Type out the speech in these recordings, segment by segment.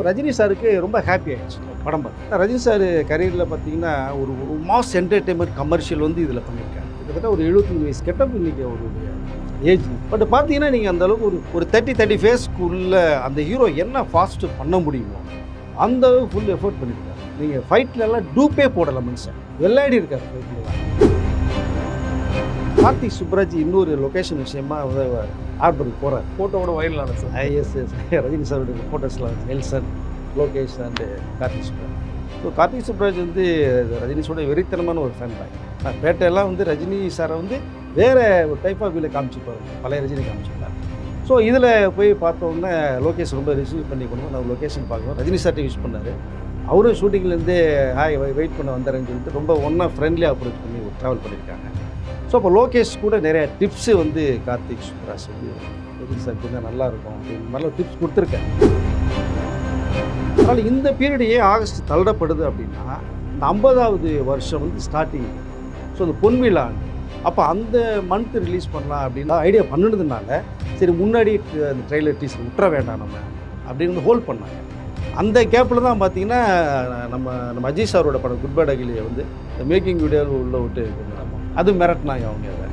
ரஜினி சாருக்கு ரொம்ப ஹாப்பி ஆயிடுச்சு படம் பார்த்து. ரஜினி சார் கரியரில் பார்த்தீங்கன்னா ஒரு ஒரு மாஸ் என்டர்டெயின்மெண்ட் கமர்ஷியல் வந்து இதில் பண்ணியிருக்காங்க. கிட்டத்தட்ட ஒரு 75 வயசு கெட்டப் இன்றைக்கி அவருடைய ஏஜ். பட் பார்த்தீங்கன்னா நீங்கள் அந்த அளவுக்கு ஒரு 30 ஃபேஸ்க்குள்ளே அந்த ஹீரோ என்ன ஃபாஸ்ட்டு பண்ண முடியுமோ அந்த ஃபுல் எஃபோர்ட் பண்ணியிருக்காரு. நீங்கள் ஃபைட்லலாம் டூப்பே போடலை, மனுஷன் விளையாடி இருக்கார் ஃபைட்லாம். கார்த்திக் சுப்ராஜ் இன்னொரு லொக்கேஷன் விஷயமா ஆர்பருக்கு போகிறார். ஃபோட்டோவோட வைரல் ஆனது சார். எஸ் ரஜினி சாருடைய ஃபோட்டோஸ்லாம் நெல்சன், லோகேஷ் அண்டு கார்த்திக் சுப்ராஜ். ஸோ கார்த்திக் சுப்ராஜ் வந்து ரஜினிஸோட வெறித்தனமான ஒரு ஃபேன் பாய். பேட்டையெல்லாம் வந்து ரஜினி சாரை வந்து வேறு ஒரு டைப் ஆஃப் வியூவில் காமிச்சிருப்பார், பழைய ரஜினி காமிச்சிருப்பார். ஸோ இதில் போய் பார்த்தோன்னே லோகேஷ் ரொம்ப ரிசீவ் பண்ணி கொண்டு நான் லொக்கேஷன் பார்க்கணும். ரஜினி சார்ட்டை யூஸ் பண்ணார். அவரும் ஷூட்டிங்லேருந்து ஹாய் வெயிட் பண்ண வந்தாருன்னு சொல்லிட்டு ரொம்ப ஒன்றா ஃப்ரெண்ட்லியாக அப்ரோச் பண்ணி ஒரு ட்ராவல் பண்ணியிருக்காங்க. ஸோ அப்போ லோகேஷ் கூட நிறையா டிப்ஸு வந்து கார்த்திக் சுப்ராஜ் வந்து ரஜினி சார் இருந்தால் நல்லாயிருக்கும் அப்படின்னு நல்ல டிப்ஸ் கொடுத்துருக்கேன். அதனால் இந்த பீரியட் ஏன் ஆகஸ்ட் தள்ளப்படுது அப்படின்னா இந்த 50வது வருஷம் வந்து ஸ்டார்டிங். ஸோ அந்த பொன்விழா அப்போ அந்த மந்த் ரிலீஸ் பண்ணலாம் அப்படின்னு ஐடியா பண்ணினதுனால சரி முன்னாடி அந்த ட்ரெய்லர் டீசர் விட்டுற வேண்டாம் நம்ம அப்படின்னு ஹோல்ட் பண்ணாங்க. அந்த கேப்பில் தான் பார்த்தீங்கன்னா நம்ம அஜித் சாரோட படம் குட் பேட் அகிலியை வந்து இந்த மேக்கிங் வீடியோவில் உள்ள விட்டு அது மிரட்டினாங்க அவங்க. அதை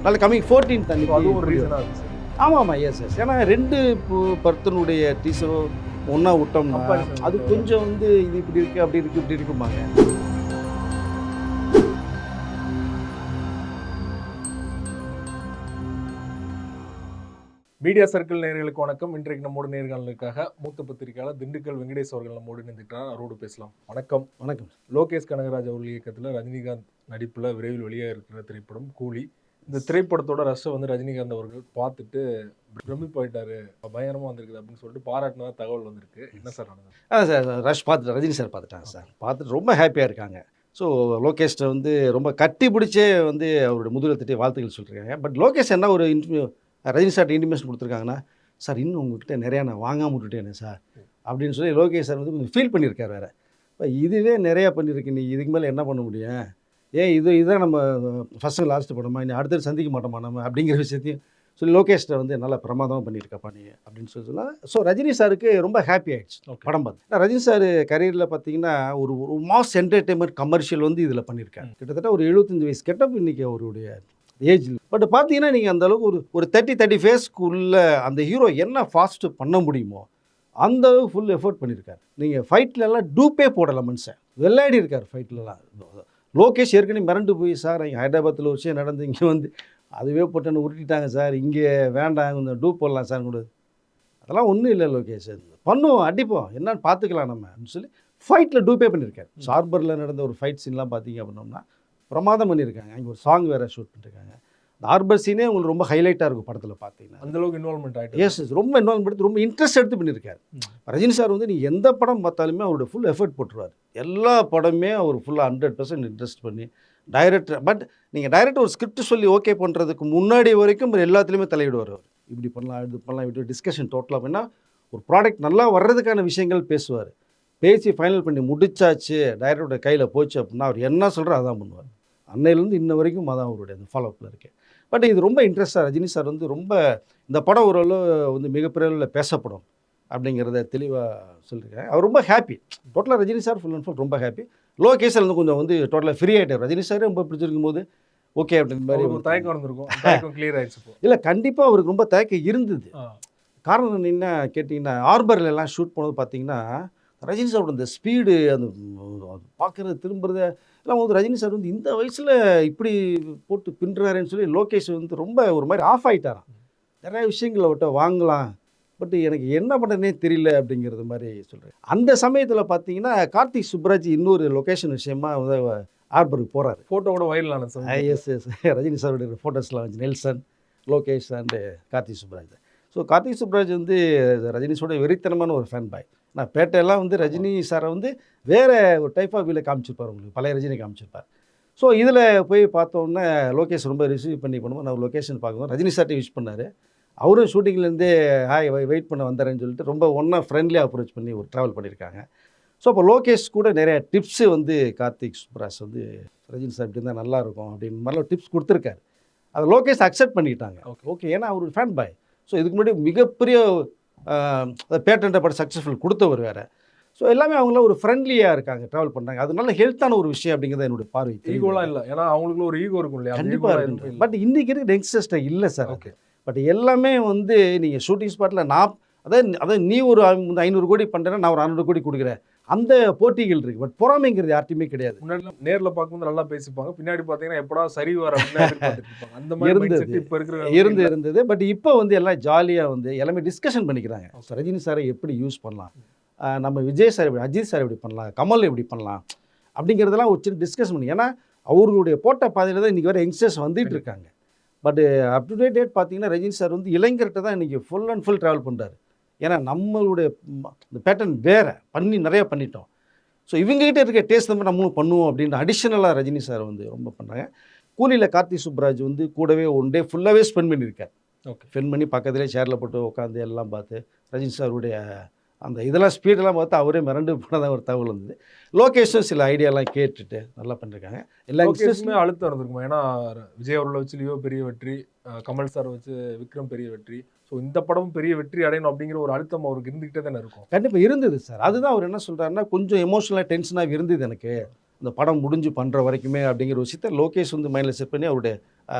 நாளைக்கு கம்மிங் 14th அன்றைக்கி அதுவும் ஒரு ரீசனாக இருக்குது சார். ஆமாம் எஸ். ஏன்னா 2 பர்த்தனுடைய டீசரும் ஒன்றா விட்டோம்னா அது கொஞ்சம் வந்து இது இப்படி இருக்குது அப்படி இருக்குது இப்படி இருக்குமாங்க. மீடியா சர்க்கிள் நேயர்களுக்கு வணக்கம். இன்றைக்கு நம்மோட நேர்காணலுக்காக மூத்த பத்திரிகையாளர் திண்டுக்கல் வெங்கடேஷ் அவர்கள் நம்மோடு இணைந்துக்கிறார். அவரோடு பேசலாம். வணக்கம். வணக்கம். லோகேஷ் கனகராஜ் அவர்கள் இயக்கத்தில் ரஜினிகாந்த் நடிப்பில் விரைவில் வெளியாக இருக்கிற திரைப்படம் கூலி. இந்த திரைப்படத்தோட ரஷ்ஷை வந்து ரஜினிகாந்த் அவர்கள் பார்த்துட்டு பிரமிப்பாயிட்டாரு, பயங்கரமாக வந்திருக்குது அப்படின்னு சொல்லிட்டு பாராட்டினா தகவல் வந்திருக்கு. என்ன சார் நடந்தது? சார் ரஷ் பார்த்துட்டு ரஜினி சார் பார்த்துட்டாங்க சார். பார்த்துட்டு ரொம்ப ஹாப்பியாக இருக்காங்க. ஸோ லோகேஷ்ட வந்து ரொம்ப கட்டி பிடிச்சே வந்து அவருடைய முதுகத்திட்டே வாழ்த்துக்கள் சொல்லியிருக்காங்க. பட் லோகேஷ் என்ன ஒரு ரஜினி சார்ட்ட இன்டிமேஷன் கொடுத்துருக்காங்கன்னா, சார் இன்னும் உங்கள்கிட்ட நிறையா நான் வாங்காமல் விட்டுட்டேனே சார் அப்படின்னு சொல்லி லோகேஷ் சார் வந்து கொஞ்சம் ஃபீல் பண்ணியிருக்கார். வேறு இப்போ இதுவே நிறையா பண்ணியிருக்கு, நீ இதுக்கு மேலே என்ன பண்ண முடியும், இதுதான் நம்ம ஃபஸ்ட்டு லாஸ்ட்டு படமா, இனி அடுத்தது சந்திக்க மாட்டோமா நம்ம அப்படிங்கிற விஷயத்தையும் சொல்லி லோகேஷ்ட வந்து நல்லா பிரமாதமாக பண்ணியிருக்கப்பா நீ அப்படின்னு சொல்லலாம். ஸோ ரஜினி சாருக்கு ரொம்ப ஹாப்பி ஆகிடுச்சு படம் பார்த்து. ரஜினி சார் கரியரில் பார்த்தீங்கன்னா ஒரு ஒரு மாஸ் என்டர்டெயின்மெண்ட் கமர்ஷியல் வந்து இதில் பண்ணியிருக்காங்க. கிட்டத்தட்ட ஒரு 75 வயசு கெட்டப் இன்றைக்கி அவருடைய ஏஜ். பட் பார்த்தீங்கன்னா நீங்கள் அந்த அளவுக்கு ஒரு 30 ஃபேஸ்க்குள்ளே அந்த ஹீரோ என்ன ஃபாஸ்ட்டு பண்ண முடியுமோ அந்த ஃபுல் எஃபோர்ட் பண்ணியிருக்காரு. நீங்கள் ஃபைட்லலாம் டூப்பே போடலை, மனுஷன் விளையாடி இருக்கார் ஃபைட்லலாம். லோகேஷ் ஏற்கனவே மிரண்டு போய் சார் இங்கே ஹைதராபாத்தில் ஒரு விஷயம் நடந்து இங்கே வந்து அதுவே போட்டு உருட்டிட்டாங்க சார், இங்கே வேண்டாம் கொஞ்சம் டூப் போடலாம் சார் கூட. அதெல்லாம் ஒன்றும் இல்லை லோகேஷ், பண்ணுவோம் அடிப்போம் என்னன்னு பார்த்துக்கலாம் நம்ம அப்படின்னு சொல்லி ஃபைட்டில் டூப்பே பண்ணியிருக்காரு. சார்பரில் நடந்த ஒரு ஃபைட் சீன்லாம் பார்த்தீங்க அப்படின்னோம்னா பிரமாதம் பண்ணியிருக்காங்க. அங்கே ஒரு சாங் வேறு ஷூட் பண்ணியிருக்காங்க. இந்த ஆர்பர் சீனே உங்களுக்கு ரொம்ப ஹைலைட்டாக இருக்கும் படத்தில் பார்த்தீங்கன்னா. அந்தளவுக்கு இன்வால்மெண்ட் ஆகிட்டு. எஸ் ரொம்ப இன்வால்மெண்ட் எடுத்து ரொம்ப இன்ட்ரெஸ்ட் எடுத்து பண்ணியிருக்காரு. ரஜினி சார் வந்து நீங்கள் எந்த படம் பார்த்தாலுமே அவருடைய ஃபுல் எஃபர்ட் போட்டுருவார். எல்லா படமே அவர் ஃபுல்லாக 100% இன்ட்ரெஸ்ட் பண்ணி டைரக்டர். பட் நீங்கள் டைரக்டர் ஒரு ஸ்கிரிப்ட் சொல்லி ஓகே பண்ணுறதுக்கு முன்னாடி வரைக்கும் எல்லாத்துலேயுமே தலையிடுவார். அவர் இப்படி பண்ணலாம் இது பண்ணலாம் இப்படி டிஸ்கஷன் டோட்டலாக பண்ணால் ஒரு ப்ராடக்ட் நல்லா வர்றதுக்கான விஷயங்கள் பேசுவார். பேசி ஃபைனல் பண்ணி முடிச்சாச்சு டைரக்டரோட கையில் போச்சு அப்படின்னா அவர் என்ன சொல்கிறார் அதான் பண்ணுவார். அன்னையிலேருந்து இன்ன வரைக்கும் அதான் அவருடைய அந்த ஃபாலோஅப்பில் இருக்குது. பட் இது ரொம்ப இன்ட்ரெஸ்டாக ரஜினி சார் வந்து ரொம்ப இந்த படம் ஓரளவு வந்து மிகப்பெரிய அளவில் பேசப்படும் அப்படிங்கிறத தெளிவாக சொல்லியிருக்காங்க. அவர் ரொம்ப ஹாப்பி. டோட்டலாக Rajini sir full and full ரொம்ப ஹாப்பி. லோகேஷில் வந்து கொஞ்சம் வந்து டோட்டலாக ஃப்ரீ ஆகிட்டார். ரஜினி சாரே ரொம்ப பிடிச்சிருக்கும் போது ஓகே அப்படின்ற மாதிரி ஒரு தயக்கம் இருந்திருக்கும். கிளியர் ஆகிடுச்சு. இல்லை கண்டிப்பாக அவருக்கு ரொம்ப தயக்கம் இருந்தது. காரணம் என்ன கேட்டிங்கன்னா ஆர்பர்லாம் ஷூட் போனது பார்த்தீங்கன்னா ரஜினி சாரோட அந்த ஸ்பீடு அந்த பார்க்குறது திரும்புறது எல்லாம் வந்து ரஜினி சார் வந்து இந்த வயசில் இப்படி போட்டு பின்னுறாருன்னு சொல்லி லோகேஷ் வந்து ரொம்ப ஒரு மாதிரி ஆஃப் ஆகிட்டாராம். நிறைய விஷயங்களை விட்ட வாங்கலாம் பட் எனக்கு என்ன பண்ணுறதுனே தெரியல அப்படிங்கிறது மாதிரி சொல்கிறேன். அந்த சமயத்தில் பார்த்தீங்கன்னா கார்த்திக் சுப்ராஜ் இன்னொரு லொக்கேஷன் விஷயமா வந்து ஆர்பருக்கு போகிறாரு. ஃபோட்டோவோட வைரல் ஆனது சார். எஸ் ரஜினி சாருடைய ஃபோட்டோஸ்லாம் வந்து நெல்சன், லோகேஷ் அண்டு கார்த்திக் சுப்ராஜ். ஸோ கார்த்திக் சுப்ராஜ் வந்து ரஜினிஸோட வெறித்தனமான ஒரு ஃபேன் பாய். நான் பேட்டையெல்லாம் வந்து ரஜினி சாரை வந்து வேறு ஒரு டைப் ஆஃப் வியூவில் காமிச்சிருப்பார், உங்களுக்கு பழைய ரஜினி காமிச்சிருப்பார். ஸோ இதில் போய் பார்த்தோன்னே லோகேஷ் ரொம்ப ரிசீவ் பண்ணி பண்ணுவோம். நான் லொக்கேஷன் பார்க்கும்போது ரஜினி சார்ட்டை யூஸ் பண்ணார். அவரும் ஷூட்டிங்லேருந்தே ஹாய் வெயிட் பண்ண வந்தாரேன்னு சொல்லிட்டு ரொம்ப ஒன்றா ஃப்ரெண்ட்லியாக அப்ரோச் பண்ணி ஒரு ட்ராவல் பண்ணியிருக்காங்க. ஸோ அப்போ லோகேஷ் கூட நிறையா டிப்ஸு வந்து கார்த்திக் சுப்ராஜ் வந்து ரஜினி சார் இப்படி இருந்தால் நல்லாயிருக்கும் அப்படின்னு மாதிரிலாம் டிப்ஸ் கொடுத்துருக்காரு. அதை லோகேஷ் அக்செப்ட் பண்ணிக்கிட்டாங்க. ஓகே ஏன்னா அவர் ஃபேன் பாய். ஸோ இதுக்கு முன்னாடி மிகப்பெரிய பேட்டன்ட்டை பட் சக்ஸஸ்ஃபுல் கொடுத்தவர் வேறு. ஸோ எல்லாமே அவங்களாம் ஒரு ஃப்ரெண்ட்லியாக இருக்காங்க, ட்ராவல் பண்ணுறாங்க. அது நல்ல ஹெல்த்தான ஒரு விஷயம் அப்படிங்கிறது என்னுடைய பார்வை. ஈகோலாம் இல்லை, ஏன்னா அவங்களுக்குள்ள ஒரு ஈகோ இருக்கும் இல்லையா? கண்டிப்பாக இருக்கு. பட் இன்றைக்கி இருக்கிற யங்ஸ்டர்ஸ்ட்டை இல்லை சார். ஓகே. பட் எல்லாமே வந்து நீங்கள் ஷூட்டிங் ஸ்பாட்டில் அதாவது நீ ஒரு 500 கோடி பண்ணுறேன்னா நான் ஒரு 600 கோடி கொடுக்குறேன், அந்த போட்டிகள் இருக்குது. பட் பொறாமைங்கிறது யார்ட்டையுமே கிடையாது. முன்னாடி நேரில் பார்க்கும்போது நல்லா பேசிப்பாங்க, பின்னாடி பார்த்தீங்கன்னா எப்படா சரி வர அப்படின்னு எதிர்பார்த்துட்டு இருப்பாங்க. அந்த மாதிரி மைண்ட் இப்போ இருக்கிற இருந்தது. பட் இப்போ வந்து எல்லாம் ஜாலியாக வந்து எல்லாமே டிஸ்கஷன் பண்ணிக்கிறாங்க. ரஜினி சாரை எப்படி யூஸ் பண்ணலாம், நம்ம விஜய் சார் எப்படி, அஜித் சார் எப்படி பண்ணலாம், கமல் எப்படி பண்ணலாம் அப்படிங்கிறதெல்லாம் ஒரு சின்ன டிஸ்கஸ் பண்ணி. ஏன்னா அவர்களுடைய போட்ட பாதையில் தான் இன்றைக்கி வர யங்ஸ்டர்ஸ் வந்துட்டு இருக்காங்க. பட் அப் டு டேட் பார்த்தீங்கன்னா ரஜினி சார் வந்து இளைஞர்கிட்ட தான் இன்றைக்கி ஃபுல் அண்ட் ஃபுல் ட்ராவல் பண்ணுறாரு. ஏன்னா நம்மளுடைய இந்த பேட்டர்ன் வேறு நிறையா பண்ணிட்டோம். ஸோ இவங்ககிட்ட இருக்க டேஸ்ட் நம்ம நம்மளும் பண்ணுவோம் அப்படின்ற அடிஷ்னலாக ரஜினி சார் வந்து ரொம்ப பண்ணுறாங்க. கூலியில் கார்த்தி சுப்ராஜ் வந்து கூடவே ஒன் டே ஃபுல்லாகவே ஸ்பெண்ட் பண்ணியிருக்கார். ஓகே. ஸ்பெண்ட் பண்ணி பக்கத்துலேயே சேரில் போட்டு உட்காந்து எல்லாம் பார்த்து ரஜினி சாருடைய அந்த இதெல்லாம் ஸ்பீடெல்லாம் பார்த்து அவரே மிரண்டு போனதாக ஒரு தகவல் இருந்தது. லோகேஷும் சில ஐடியாலாம் கேட்டுட்டு நல்லா பண்ணியிருக்காங்க. எல்லா லோகேஷுமே அழுத்தம் இருந்திருக்குமா? ஏன்னா விஜய் அவர்களை வச்சு லியோ பெரிய வெற்றி, கமல் சார் வச்சு விக்ரம் பெரிய வெற்றி, ஸோ இந்த படம் பெரிய வெற்றி அடையணும் அப்படிங்கிற ஒரு அழுத்தம் அவருக்கு இருந்துகிட்டே தானே இருக்கும். கண்டிப்பாக இருந்தது சார். அதுதான் அவர் என்ன சொல்கிறாருன்னா, கொஞ்சம் எமோஷனலாக டென்ஷனாக இருந்தது எனக்கு இந்த படம் முடிஞ்சு பண்ணுற வரைக்குமே அப்படிங்கிற விஷயத்தை லோகேஷ் வந்து மைண்டில் செட் பண்ணி அவருடைய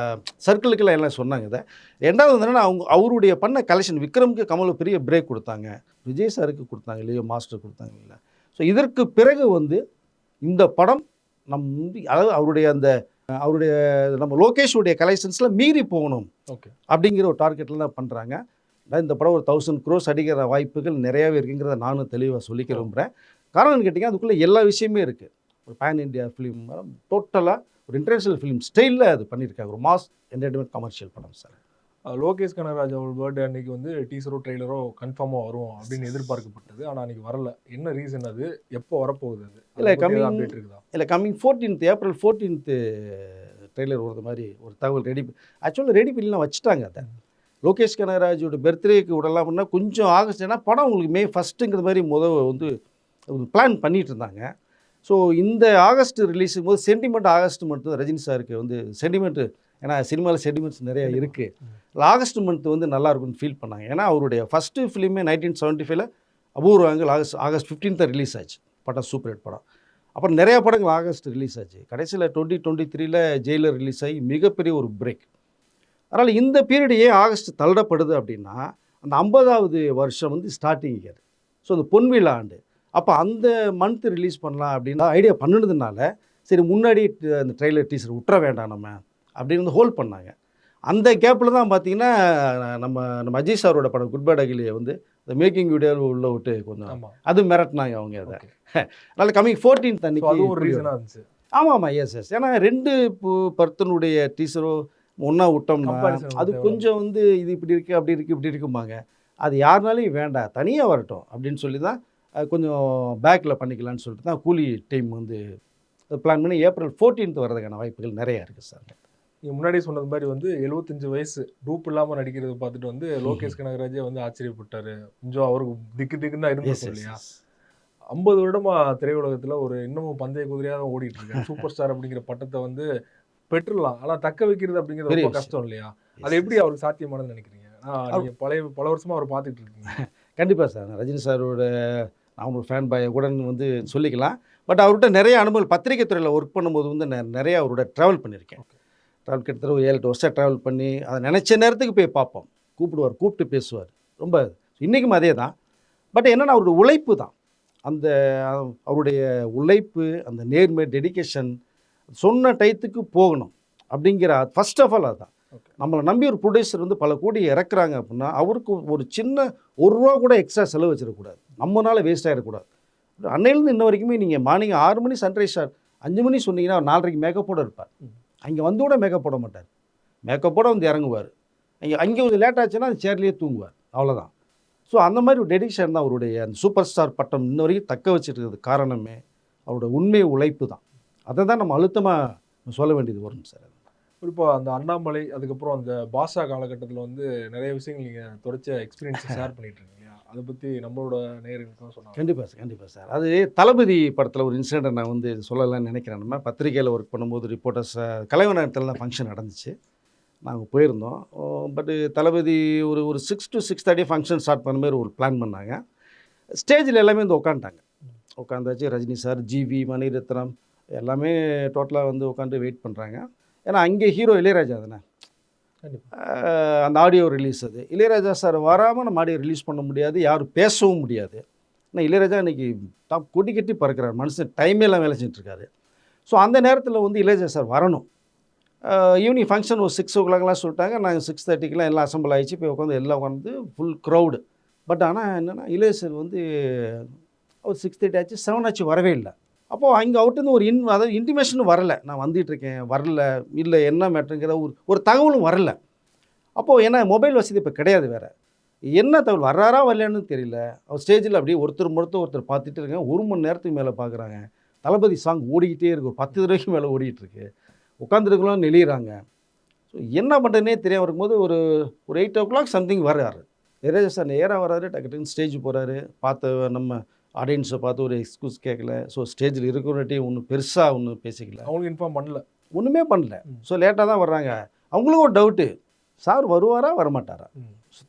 சர்க்கிளுக்கெல்லாம் எல்லாம் சொன்னாங்க. இதை ரெண்டாவது என்னென்னா அவருடைய பண்ண கலெக்ஷன் விக்ரமுக்கு கமலுக்கு பெரிய பிரேக் கொடுத்தாங்க, விஜய் சாருக்கு கொடுத்தாங்க, லியோ மாஸ்டர் கொடுத்தாங்க இல்லை. ஸோ இதற்கு பிறகு வந்து இந்த படம் அதாவது அவருடைய நம்ம லோகேஷுடைய கலெக்ஷன்ஸில் மீறி போகணும் ஓகே அப்படிங்கிற ஒரு டார்கெட்டில் தான் பண்ணுறாங்க. இந்த படம் ஒரு 1000 crores அடிக்கிற வாய்ப்புகள் நிறையாவே இருக்குங்கிறத நானும் தெளிவாக சொல்லிக்க விரும்புகிறேன். காரணம் கேட்டிங்கன்னா அதுக்குள்ளே எல்லா விஷயமே இருக்குது. ஒரு பேன் இண்டியா ஃபிலிம் டோட்டலாக ஒரு இன்டர்நேஷ்னல் ஃபிலிம் ஸ்டைலில் அது பண்ணியிருக்காங்க. ஒரு மாஸ் என்டர்டைன்மெண்ட் கமர்ஷியல் படம் சார். லோகேஷ் கனகராஜ் அவர் பர்த்டே அன்னைக்கு வந்து டீசரோ ட்ரெய்லரோ கன்ஃபார்மாக வரும் அப்படின்னு எதிர்பார்க்கப்பட்டது. ஆனால் அன்றைக்கி வரல. என்ன ரீசன்? அது எப்போ வரப்போகுது? அது இல்லை கம்மிங் அப்டேட் இருக்குதா? இல்லை coming 14th April 14th trailer ஒரு மாதிரி ஒரு தகவல் ரெடி பண்ணிலாம் வச்சுட்டாங்க. அதை லோகேஷ் கனகராஜோட பர்த்டேக்கு விடலாம்னா கொஞ்சம் ஆகஸ்ட், ஏன்னா படம் உங்களுக்கு May 1st மாதிரி வந்து பிளான் பண்ணிகிட்டு இருந்தாங்க. ஸோ இந்த ஆகஸ்ட் ரிலீஸும் போது சென்டிமெண்ட் ஆகஸ்ட் மட்டும் ரஜினி சாருக்கு வந்து சென்டிமெண்ட்டு, ஏன்னா சினிமாவில் சென்டிமெண்ட்ஸ் நிறையா இருக்குது. ஆகஸ்ட் மந்த் வந்து நல்லா இருக்குன்னு ஃபீல் பண்ணாங்க. ஏன்னா அவருடைய ஃபஸ்ட்டு ஃபிலிமே 1975 அபூர்வங்கள் ஆகஸ்ட் 15th ரிலீஸ் ஆச்சு. படம் சூப்பர் ஹிட் படம். அப்புறம் நிறையா படங்கள் ஆகஸ்ட் ரிலீஸ் ஆச்சு. கடைசியில் 2023 ஜெயிலர் ரிலீஸ் ஆகி மிகப்பெரிய ஒரு பிரேக். அதனால் இந்த பீரியட் ஏன் ஆகஸ்ட் தள்ளப்படுது அப்படின்னா, அந்த 50வது வருஷம் வந்து ஸ்டார்டிங் இயர். ஸோ அந்த பொன்விழா ஆண்டு. அப்போ அந்த மந்த் ரிலீஸ் பண்ணலாம் அப்படின்னு ஐடியா பண்ணினதுனால சரி முன்னாடி அந்த ட்ரெய்லர் டீசர் விட்டுற வேண்டாம் நம்ம அப்படின்னு ஹோல்ட் பண்ணாங்க. அந்த கேப்பில் தான் பார்த்தீங்கன்னா நம்ம அஜய் சாரோட படம் குட் பேட் அகிலியை வந்து இந்த மேக்கிங் வீடியோவில் உள்ள விட்டு கொஞ்சம் அது மிரட்டினாங்க அவங்க. அதை அதனால் கம்மிங் 14th அன்னைக்கு ஒரு ரீசனாக இருந்துச்சு. ஆமாம் எஸ். ஏன்னா 2 பர்த்தனுடைய டீசரோ ஒன்றா விட்டோம்னா அது கொஞ்சம் வந்து இது இப்படி இருக்குது அப்படி இருக்குது இப்படி இருக்கும்பாங்க. அது யாருனாலையும் வேண்டாம், தனியாக வரட்டும் அப்படின்னு சொல்லி தான் கொஞ்சம் பேக்கில் பண்ணிக்கலான்னு சொல்லிட்டு தான் கூலி டைம் வந்து பிளான் பண்ணி ஏப்ரல் 14th வரதுக்கான வாய்ப்புகள் நிறையா இருக்குது சார். நீங்கள் முன்னாடி சொன்னது மாதிரி வந்து 75 வயசு டூப் இல்லாமல் நடிக்கிறத பார்த்துட்டு வந்து லோகேஷ் கனகராஜே வந்து ஆச்சரியப்பட்டார். கொஞ்சம் அவருக்கு திக்குன்னு தான் இருந்துச்சு இல்லையா? 50 வருடமாக திரையுலகத்தில் ஒரு இன்னமும் பந்தய குதிரையாக தான் ஓடிட்டு இருக்கேன். சூப்பர் ஸ்டார் அப்படிங்கிற பட்டத்தை வந்து பெற்றுடலாம், ஆனால் தக்க வைக்கிறது அப்படிங்கிறது ரொம்ப கஷ்டம் இல்லையா? அது எப்படி அவருக்கு சாத்தியமானதுன்னு நினைக்கிறீங்க? நீங்கள் பல வருஷமாக அவர் பார்த்துட்டு இருக்கீங்க. கண்டிப்பாக சார். ரஜினி சாரோட நான் ஒரு ஃபேன் பாய் கூட வந்து சொல்லிக்கலாம். பட் அவர்கிட்ட நிறைய அனுபவம், பத்திரிகை துறையில் ஒர்க் பண்ணும்போது வந்து நிறைய அவரோட ட்ராவல் பண்ணியிருக்கேன். கிட்டத்தட்ட ஒரு 7-8 வருஷம் ட்ராவல் பண்ணி அதை நினச்ச நேரத்துக்கு போய் பார்ப்போம். கூப்பிட்டு பேசுவார். ரொம்ப இன்றைக்கும் அதே தான். பட் என்னென்னா அவருடைய உழைப்பு தான், அந்த அவருடைய உழைப்பு, அந்த நேர்மை, டெடிக்கேஷன், சொன்ன டயத்துக்கு போகணும் அப்படிங்கிற ஃபர்ஸ்ட் ஆஃப் ஆல் அதுதான். நம்மளை நம்பி ஒரு ப்ரொடியூசர் வந்து பல கோடி இறக்குறாங்க அப்படின்னா அவருக்கு ஒரு சின்ன ₹1 கூட எக்ஸ்ட்ரா செலவு வச்சிடக்கூடாது, நம்மளால வேஸ்ட் ஆகிடக்கூடாது. அன்னையிலேருந்து இன்ன வரைக்குமே நீங்கள் மார்னிங் 6 மணி சன்ரைஸ் ஷாட் 5 மணி சொன்னீங்கன்னா 4:30 மேக்கப்போடு இருப்பார். அங்கே வந்து கூட மேக்கப் போட மாட்டார், மேக்கப்போடு வந்து இறங்குவார். அங்கே கொஞ்சம் லேட் ஆச்சுன்னா அந்த சேர்லேயே தூங்குவார், அவ்வளோதான். ஸோ அந்த மாதிரி ஒரு டெடிஷன் தான் அவருடைய அந்த சூப்பர் ஸ்டார் பட்டம் இன்ன வரைக்கும் தக்க வச்சுட்டு இருக்கிறது காரணமே அவருடைய உண்மை உழைப்பு தான். அதை தான் நம்ம அழுத்தமாக சொல்ல வேண்டியது வரும் சார். குறிப்பாக அந்த அண்ணாமலை, அதுக்கப்புறம் அந்த பாஷா காலகட்டத்தில் வந்து நிறைய விஷயங்கள் நீங்கள் தொடர்ச்ச எக்ஸ்பீரியன்ஸை ஷேர் பண்ணிட்டு இருக்கீங்க இல்லையா? அதை பற்றி நம்மளோட நேயர்களுக்கும் சொன்னாங்க. கண்டிப்பாக சார். அது தளபதி படத்தில் ஒரு இன்சிடென்ட்டை நான் வந்து சொல்லலாம்னு நினைக்கிறேன். நம்ம பத்திரிகையில் ஒர்க் பண்ணும்போது ரிப்போர்ட்டர்ஸ் கலைவனத்தில் தான் ஃபங்க்ஷன் நடந்துச்சு. நாங்கள் போயிருந்தோம். பட்டு தளபதி ஒரு ஒரு 6 to 6:30 ஃபங்க்ஷன் ஸ்டார்ட் பண்ண மாதிரி ஒரு பிளான் பண்ணாங்க. ஸ்டேஜில் எல்லாமே வந்து உட்காந்துட்டாங்க. உட்காந்தாச்சு ரஜினி சார், ஜிவி, மணிரத்னம் எல்லாமே டோட்டலாக வந்து உட்காந்து வெயிட் பண்ணுறாங்க. ஏன்னா அங்கே ஹீரோ இளையராஜா தானே. அந்த ஆடியோ ரிலீஸ் அது இளையராஜா சார் வராமல் நம்ம ஆடியோ ரிலீஸ் பண்ண முடியாது, யாரும் பேசவும் முடியாது. ஏன்னா இளையராஜா இன்றைக்கி டாப் கொடி கட்டி பறக்கிறார், மனுஷன் டைமே எல்லாம் வேலை செஞ்சுட்ருக்காரு. ஸோ அந்த நேரத்தில் வந்து இளையராஜா சார் வரணும். ஈவினிங் ஃபங்க்ஷன் ஒரு 6 o'clockலாம் சொல்லிட்டாங்க. நாங்கள் 6:30க்கெலாம் எல்லாம் அசம்பிள் ஆகிடுச்சு. போய் உட்காந்து எல்லாம் உட்காந்து ஃபுல் க்ரௌடு. பட் ஆனால் என்னென்னா இளையராஜா சார் வந்து ஒரு 6:30 ஆச்சு, 7 ஆச்சு, வரவே இல்லை. அப்போது அங்கே அவுட்டுருந்து ஒரு அதாவது இன்டிமேஷனும் வரலை, நான் வந்துட்டுருக்கேன் வரல, இல்லை என்ன மேட்ருங்கிற ஒரு தகவலும் வரல. அப்போது ஏன்னா மொபைல் வசதி இப்போ கிடையாது வேறு, என்ன தகவல் வர்றாரா வரலையான்னு தெரியல. அவர் ஸ்டேஜில் அப்படியே ஒருத்தர் பார்த்துட்டு இருக்காங்க. 1 மணி நேரத்துக்கு மேலே பார்க்குறாங்க. தளபதி சாங் ஓடிக்கிட்டே இருக்குது, ஒரு 10 தடவைக்கு மேலே ஓடிட்டுருக்கு. உட்காந்துருக்கலாம் நெளிகிறாங்க. ஸோ என்ன பண்ணுறதுனே தெரியாமல் இருக்கும்போது ஒரு 8 o'clock சம்திங் வர்றாரு இளையராஜா சார். நேராக வர்றாரு, டக்குன்னு ஸ்டேஜ் போகிறாரு. பார்த்த நம்ம ஆடியன்ஸை பார்த்து ஒரு எக்ஸ்கியூஸ் கேட்கல. ஸோ ஸ்டேஜில் இருக்கிறவங்கள்ட்டையும் ஒன்றும் பெருசாக ஒன்றும் பேசிக்கல, அவங்களுக்கு இன்ஃபார்ம் பண்ணல, ஒன்றுமே பண்ணல. ஸோ லேட்டாக தான் வர்றாங்க. அவங்களுக்கும் ஒரு டவுட்டு, சார் வருவாரா வரமாட்டாரா,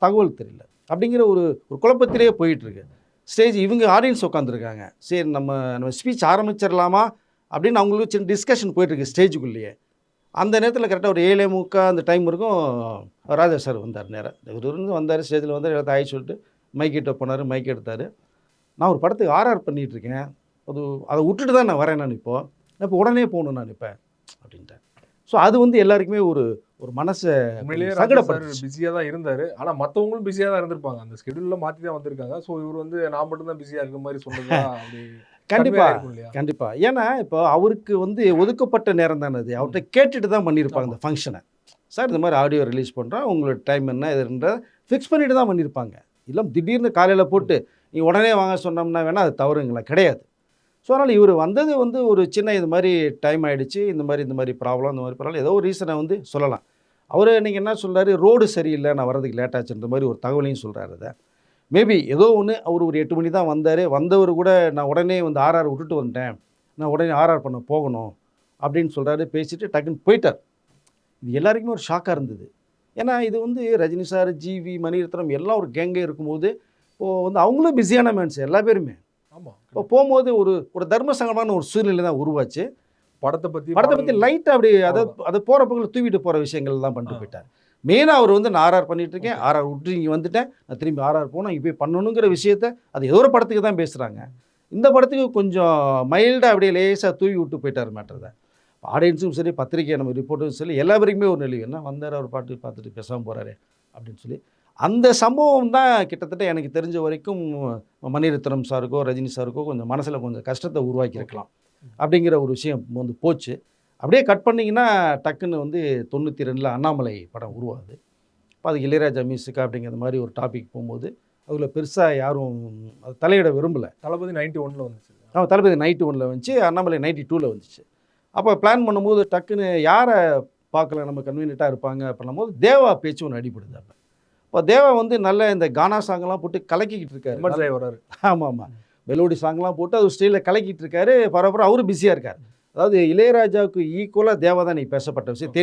தகவல் தெரியல அப்படிங்கிற ஒரு குழப்பத்திலேயே போயிட்டுருக்கு. ஸ்டேஜ் இவங்க ஆடியன்ஸ் உட்காந்துருக்காங்க. சரி நம்ம ஸ்பீச் ஆரம்பிச்சிடலாமா அப்படின்னு அவங்களுக்கு சின்ன டிஸ்கஷன் போயிட்டுருக்கு ஸ்டேஜுக்குள்ளேயே. அந்த நேரத்தில் கரெக்டாக ஒரு 7:45 அந்த டைம் இருக்கும். ராஜா சார் வந்தார். நேராக இவர் இருந்து வந்தார், ஸ்டேஜில் வந்தார். எல்லாத்தையும் ஆகி சொல்லிட்டு மைக்கிட்ட போனார், மைக் எடுத்தார். நான் ஒரு படத்துக்கு ஆர்ஆர் பண்ணிகிட்ருக்கேன், அதை விட்டுட்டு தான் நான் வரேன், நான் இப்போ உடனே போகணும் நான் இப்போ அப்படின்ட்டேன். ஸோ அது வந்து எல்லாருக்குமே ஒரு மனசை சங்கடப்பட்டு பிஸியாக தான் இருந்தார். ஆனால் மற்றவங்களும் பிஸியாக தான் இருந்திருப்பாங்க, அந்த ஸ்கெடியூலில் மாற்றி தான் வந்திருக்காங்க. ஸோ இவர் வந்து நான் மட்டும்தான் பிஸியாக இருக்கிற மாதிரி சொன்னது அப்படி கண்டிப்பாக. ஏன்னா இப்போ அவருக்கு வந்து ஒதுக்கப்பட்ட நேரம் தானே அது, அவர்கிட்ட கேட்டுட்டு தான் பண்ணியிருப்பாங்க அந்த ஃபங்க்ஷனை. சார் இந்த மாதிரி ஆடியோ ரிலீஸ் பண்ணுறோம், உங்களோட டைம் என்ன இதுன்றத ஃபிக்ஸ் பண்ணிட்டு தான் பண்ணியிருப்பாங்க. இல்லை திடீர்னு காலையில் போட்டு நீ உடனே வாங்க சொன்னோம்னா வேணால் அது தவறுங்களா கிடையாது. ஸோ அதனால் இவர் வந்தது வந்து ஒரு சின்ன இது மாதிரி டைம் ஆகிடுச்சு, இந்த மாதிரி ப்ராப்ளம், இந்த மாதிரி ப்ராப்ளம், ஏதோ ஒரு ரீசனை வந்து சொல்லலாம். அவர் நீங்கள் என்ன சொல்கிறாரு, ரோடு சரியில்லை, நான் வரதுக்கு லேட் ஆச்சுன்ற மாதிரி ஒரு தகவலையும் சொல்கிறாரு. அதை மேபி ஏதோ ஒன்று, அவர் ஒரு 8 மணி தான் வந்தார். வந்தவர் கூட நான் உடனே வந்து ஆர்ஆர் விட்டுட்டு வந்துட்டேன், நான் உடனே ஆர்ஆர் பண்ண போகணும் அப்படின்னு சொல்கிறாரு. பேசிவிட்டு டக்குன்னு போயிட்டார். இது எல்லாருக்குமே ஒரு ஷாக்காக இருந்தது. ஏன்னா இது வந்து ரஜினி சார், ஜிவி, மணிரத்னம் எல்லாம் ஒரு கேங்கே இருக்கும்போது இப்போது வந்து அவங்களும் பிஸியான மேன்ஸ் எல்லா பேருமே. ஆமாம். இப்போ போகும்போது ஒரு தர்ம சங்கடமான ஒரு சூழ்நிலை தான் உருவாச்சு. படத்தை பற்றி லைட்டாக அப்படி அதை போகிற பக்கத்தில் தூவிட்டு போகிற விஷயங்கள் தான் பண்ணிட்டு போயிட்டார். மெயினாக அவர் வந்து நான் ஆர்ஆர் பண்ணிகிட்ருக்கேன், ஆர்ஆர் விட்டு இங்கே வந்துட்டேன், நான் திரும்பி ஆர்ஆர் போனால் இங்கே போய் பண்ணணுங்கிற விஷயத்த அது ஏதோ ஒரு படத்துக்கு தான் பேசுகிறாங்க. இந்த படத்துக்கு கொஞ்சம் மைல்டாக அப்படியே லேசாக தூவி விட்டு போயிட்டார் மேட்டர் தான். ஆடியன்ஸும் சரி, பத்திரிக்கை நம்ம ரிப்போர்ட்டும் சரி, எல்லா பேருக்குமே ஒரு நிலைவு, என்ன வந்தார் அவர் பாட்டு பார்த்துட்டு பேசாமல் போகிறாரு அப்படின்னு சொல்லி. அந்த சம்பவம் தான் கிட்டத்தட்ட எனக்கு தெரிஞ்ச வரைக்கும் மணிரத்னம் சாருக்கோ ரஜினி சாருக்கோ கொஞ்சம் மனசில் கொஞ்சம் கஷ்டத்தை உருவாக்கியிருக்கலாம் அப்படிங்கிற ஒரு விஷயம் வந்து போச்சு. அப்படியே கட் பண்ணிங்கன்னா டக்குன்னு வந்து 92 அண்ணாமலை படம் உருவாகுது. இப்போ அதுக்கு இளையராஜா மியூசிக் அப்படிங்கிற மாதிரி ஒரு டாபிக் போகும்போது அதில் பெருசாக யாரும் அது தலையிட விரும்பலை. தளபதி 91 வந்துச்சு. தளபதி 91 வந்துச்சு, அண்ணாமலை 92 வந்துச்சு. அப்போ பிளான் பண்ணும்போது டக்குன்னு யாரை பார்க்கல நம்ம கன்வீனியண்ட்டாக இருப்பாங்க பண்ணும்போது தேவா பேச்சு ஒன்று அடிப்படுது. அப்போ இப்போ தேவா வந்து நல்ல இந்த கானா சாங்கெல்லாம் போட்டு கலக்கிக்கிட்டு இருக்காரு. வர்றாரு. ஆமாம், மெலோடி சாங்லாம் போட்டு அது ஸ்டைலில் கலக்கிட்டு இருக்காரு. பரபரம் அவரும் பிஸியாக இருக்கார். அதாவது இளையராஜாவுக்கு ஈக்குவலாக தேவா தான் நீ பேசப்பட்ட விஷயம்.